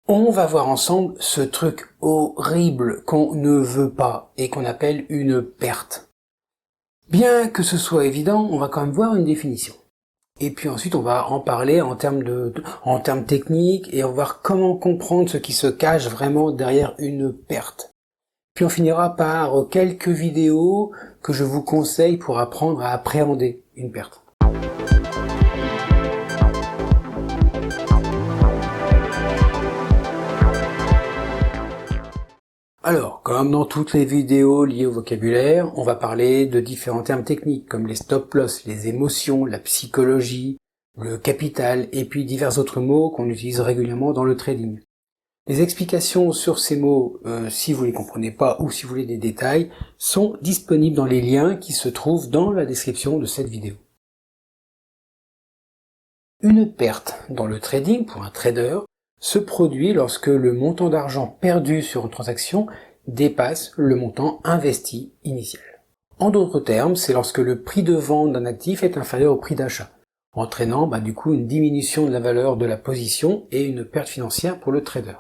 On va voir ensemble ce truc horrible qu'on ne veut pas et qu'on appelle une perte. Bien que ce soit évident, on va quand même voir une définition. Et puis ensuite, on va en parler en termes techniques et on va voir comment comprendre ce qui se cache vraiment derrière une perte. Puis on finira par quelques vidéos que je vous conseille pour apprendre à appréhender une perte. Alors, comme dans toutes les vidéos liées au vocabulaire, on va parler de différents termes techniques comme les stop-loss, les émotions, la psychologie, le capital et puis divers autres mots qu'on utilise régulièrement dans le trading. Les explications sur ces mots, si vous les comprenez pas ou si vous voulez des détails, sont disponibles dans les liens qui se trouvent dans la description de cette vidéo. Une perte dans le trading pour un trader se produit lorsque le montant d'argent perdu sur une transaction dépasse le montant investi initial. En d'autres termes, c'est lorsque le prix de vente d'un actif est inférieur au prix d'achat, entraînant du coup une diminution de la valeur de la position et une perte financière pour le trader.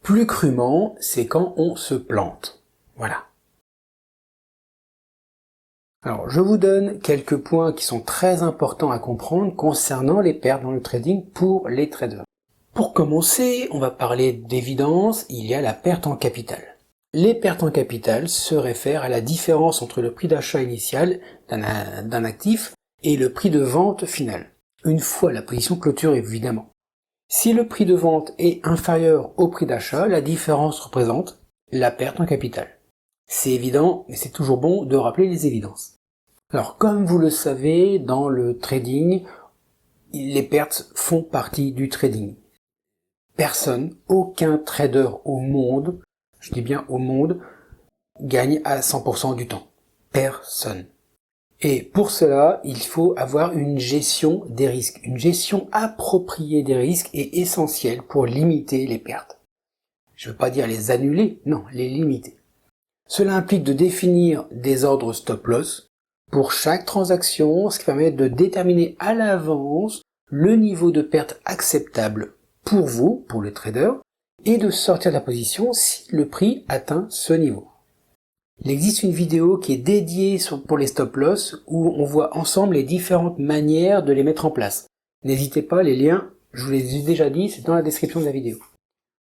Plus crûment, c'est quand on se plante. Voilà. Alors, je vous donne quelques points qui sont très importants à comprendre concernant les pertes dans le trading pour les traders. Pour commencer, on va parler d'évidence, il y a la perte en capital. Les pertes en capital se réfèrent à la différence entre le prix d'achat initial d'un actif et le prix de vente final, une fois la position clôturée évidemment. Si le prix de vente est inférieur au prix d'achat, la différence représente la perte en capital. C'est évident, mais c'est toujours bon de rappeler les évidences. Alors, comme vous le savez, dans le trading, les pertes font partie du trading. Personne, aucun trader au monde, je dis bien au monde, gagne à 100% du temps. Personne. Et pour cela, il faut avoir une gestion des risques. Une gestion appropriée des risques est essentielle pour limiter les pertes. Je ne veux pas dire les annuler, non, les limiter. Cela implique de définir des ordres stop-loss pour chaque transaction, ce qui permet de déterminer à l'avance le niveau de perte acceptable pour vous, pour le trader, et de sortir de la position si le prix atteint ce niveau. Il existe une vidéo qui est dédiée pour les stop-loss où on voit ensemble les différentes manières de les mettre en place. N'hésitez pas, les liens, je vous les ai déjà dit, c'est dans la description de la vidéo.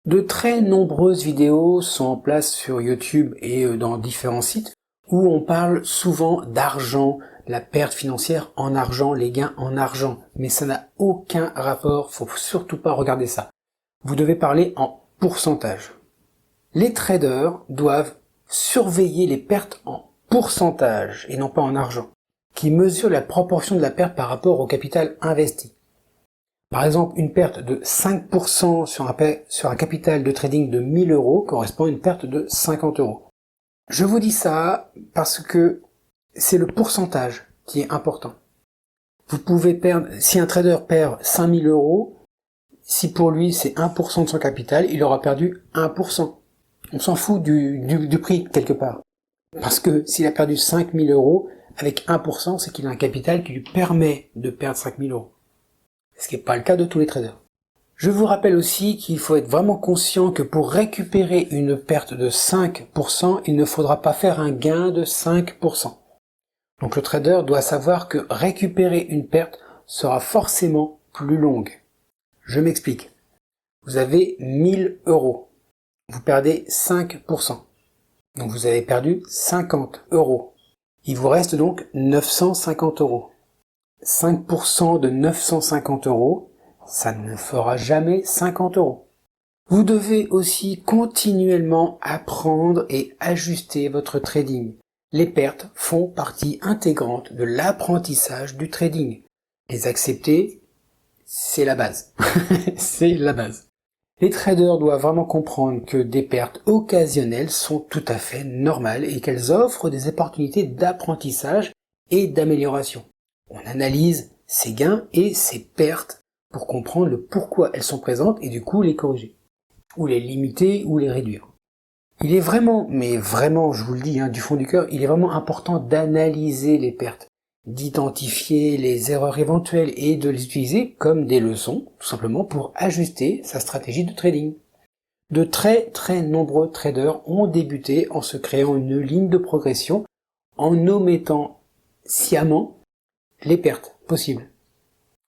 De très nombreuses vidéos sont en place sur YouTube et dans différents sites où on parle souvent d'argent, la perte financière en argent, les gains en argent. Mais ça n'a aucun rapport, faut surtout pas regarder ça. Vous devez parler en pourcentage. Les traders doivent surveiller les pertes en pourcentage et non pas en argent, qui mesure la proportion de la perte par rapport au capital investi. Par exemple, une perte de 5% sur un capital de trading de 1000 € correspond à une perte de 50 €. Je vous dis ça parce que c'est le pourcentage qui est important. Vous pouvez perdre, si un trader perd 5000 €, si pour lui c'est 1% de son capital, il aura perdu 1%. On s'en fout du prix quelque part. Parce que s'il a perdu 5000 €, avec 1%, c'est qu'il a un capital qui lui permet de perdre 5000 €. Ce qui n'est pas le cas de tous les traders. Je vous rappelle aussi qu'il faut être vraiment conscient que pour récupérer une perte de 5%, il ne faudra pas faire un gain de 5%. Donc le trader doit savoir que récupérer une perte sera forcément plus longue. Je m'explique. Vous avez 1000 €. Vous perdez 5%. Donc vous avez perdu 50 €. Il vous reste donc 950 €. 5% de 950 €, ça ne fera jamais 50 €. Vous devez aussi continuellement apprendre et ajuster votre trading. Les pertes font partie intégrante de l'apprentissage du trading. Les accepter, c'est la base. C'est la base. Les traders doivent vraiment comprendre que des pertes occasionnelles sont tout à fait normales et qu'elles offrent des opportunités d'apprentissage et d'amélioration. On analyse ces gains et ces pertes pour comprendre le pourquoi elles sont présentes et du coup les corriger, ou les limiter ou les réduire. Il est vraiment, mais vraiment, je vous le dis du fond du cœur, il est vraiment important d'analyser les pertes, d'identifier les erreurs éventuelles et de les utiliser comme des leçons, tout simplement pour ajuster sa stratégie de trading. De très très nombreux traders ont débuté en se créant une ligne de progression en omettant sciemment les pertes possibles.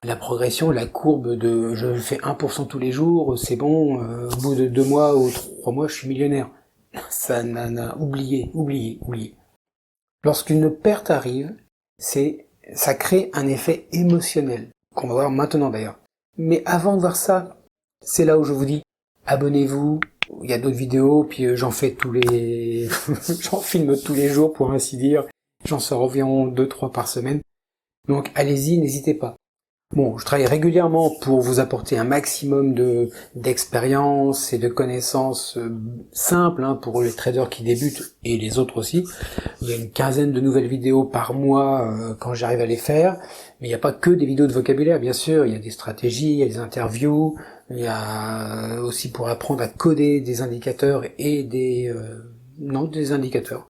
La progression, la courbe de je fais 1% tous les jours, c'est bon, au bout de 2 mois ou 3 mois, je suis millionnaire. Ça oublié. Lorsqu'une perte arrive, ça crée un effet émotionnel, qu'on va voir maintenant d'ailleurs. Mais avant de voir ça, c'est là où je vous dis, abonnez-vous, il y a d'autres vidéos, puis j'en filme tous les jours pour ainsi dire, j'en sors environ 2-3 par semaine. Donc allez-y, n'hésitez pas. Bon, je travaille régulièrement pour vous apporter un maximum d'expérience et de connaissances simples pour les traders qui débutent et les autres aussi. Il y a une quinzaine de nouvelles vidéos par mois quand j'arrive à les faire. Mais il n'y a pas que des vidéos de vocabulaire, bien sûr. Il y a des stratégies, il y a des interviews, il y a aussi pour apprendre à coder des indicateurs et des indicateurs.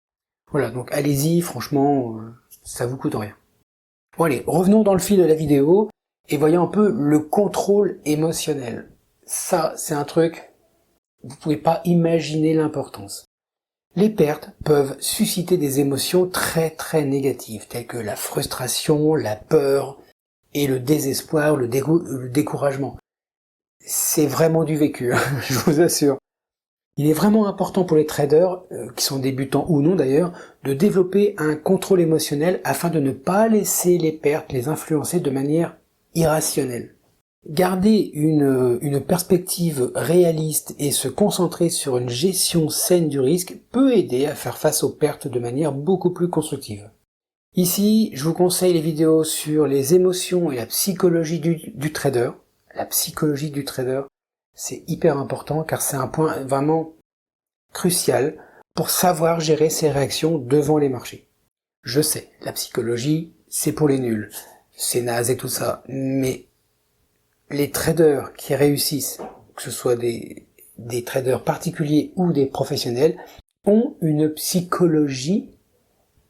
Voilà, donc allez-y, franchement, ça vous coûte rien. Bon allez, revenons dans le fil de la vidéo. Et voyons un peu le contrôle émotionnel. Ça, c'est un truc, vous pouvez pas imaginer l'importance. Les pertes peuvent susciter des émotions très très négatives, telles que la frustration, la peur et le désespoir, le découragement. C'est vraiment du vécu, je vous assure. Il est vraiment important pour les traders, qui sont débutants ou non d'ailleurs, de développer un contrôle émotionnel afin de ne pas laisser les pertes les influencer de manière irrationnel. Garder une perspective réaliste et se concentrer sur une gestion saine du risque peut aider à faire face aux pertes de manière beaucoup plus constructive. Ici, je vous conseille les vidéos sur les émotions et la psychologie du trader. La psychologie du trader, c'est hyper important car c'est un point vraiment crucial pour savoir gérer ses réactions devant les marchés. Je sais, la psychologie, c'est pour les nuls. C'est naze et tout ça, mais les traders qui réussissent, que ce soit des traders particuliers ou des professionnels, ont une psychologie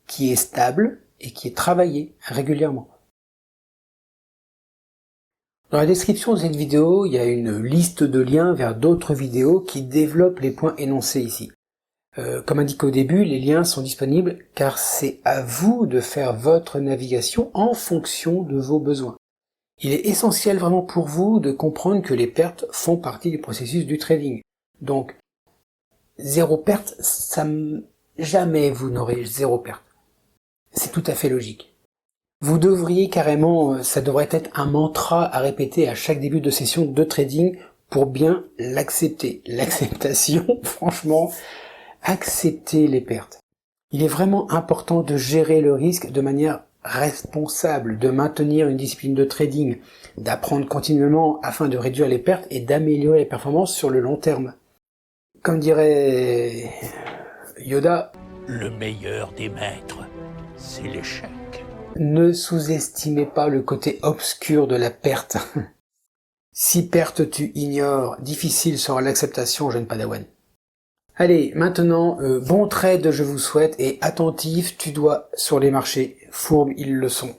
qui est stable et qui est travaillée régulièrement. Dans la description de cette vidéo, il y a une liste de liens vers d'autres vidéos qui développent les points énoncés ici. Comme indiqué au début, les liens sont disponibles car c'est à vous de faire votre navigation en fonction de vos besoins. Il est essentiel vraiment pour vous de comprendre que les pertes font partie du processus du trading. Donc, zéro perte, jamais vous n'aurez zéro perte. C'est tout à fait logique. Vous devriez carrément, ça devrait être un mantra à répéter à chaque début de session de trading pour bien l'accepter. L'acceptation, franchement, accepter les pertes. Il est vraiment important de gérer le risque de manière responsable, de maintenir une discipline de trading, d'apprendre continuellement afin de réduire les pertes et d'améliorer les performances sur le long terme. Comme dirait Yoda, le meilleur des maîtres, c'est l'échec. Ne sous-estimez pas le côté obscur de la perte. Si perte tu ignores, difficile sera l'acceptation, jeune padawan. Allez, maintenant, bon trade je vous souhaite et attentif, tu dois sur les marchés, fourbes ils le sont.